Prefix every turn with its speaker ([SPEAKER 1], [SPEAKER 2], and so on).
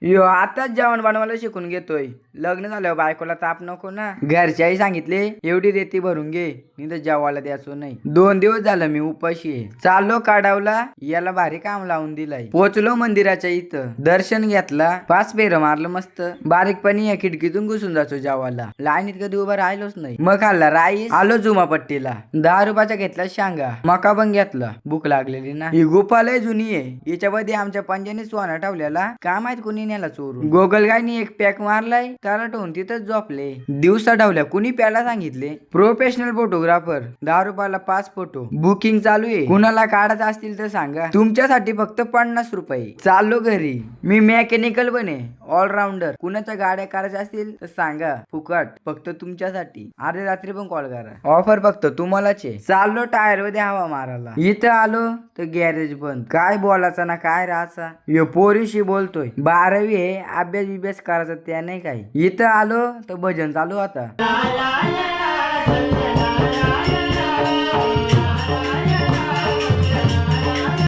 [SPEAKER 1] यो आताच जेवण बनवायला शिकून घेतोय. लग्न झाल्यावर बायकोला ताप नको ना. घरच्याही सांगितले एवढी रेती भरून घे, नाही तर जेवायला द्यायचो नाही. 2 दिवस झालं मी उपाशी आहे. चाललो काढावला, याला भारी काम लावून दिलाय. पोचलो मंदिराच्या इथं, दर्शन घेतला, 5 फेरं मारलं मस्त. बारीकपणी या खिडकीतून घुसून जातो जेवायला. लाईनीत कधी उभा राहिलोच नाही. मग खाल्ला राईस, आलो जुमापट्टीला. 10 रुपयाचा घेतला शांगा, मका पण घेतला. भूक लागलेली ना. ही गुफा लय जुनी आहे. याच्यामध्ये आमच्या पंजाने सोना ठेवलेला, काय माहित कुणी नेला चोरून. गोगलगायनी एक पॅक मारलाय, त्याला ठेवून तिथंच झोपले. दिवसा ठेवल्या, कुणी प्याला सांगितले. प्रोफेशनल फोटोग्राफर, 10 रुपयाला 5 फोटो. बुकिंग चालू आहे, कुणाला काढायचं असतील तर सांगा. तुमच्यासाठी फक्त 50 रुपये. चाललो घरी. मी मेकॅनिकल बने, ऑलराऊंडर. कुणाच्या गाड्या काढायच्या असतील तर सांगा, फुकट. फक्त तुमच्यासाठी. अर्ध्या रात्री पण कॉल करा. ऑफर फक्त तुम्हालाच आहे. चाललो टायर मध्ये हवा मारायला. इथं आलो तर गॅरेज बंद. काय बोलायचा ना काय राहायचा. यो पोरीशी बोलतोय, 12वी आहे, अभ्यास बिभ्यास करायचा त्या नाही काही. इथं आलो तर भजन चालू होता.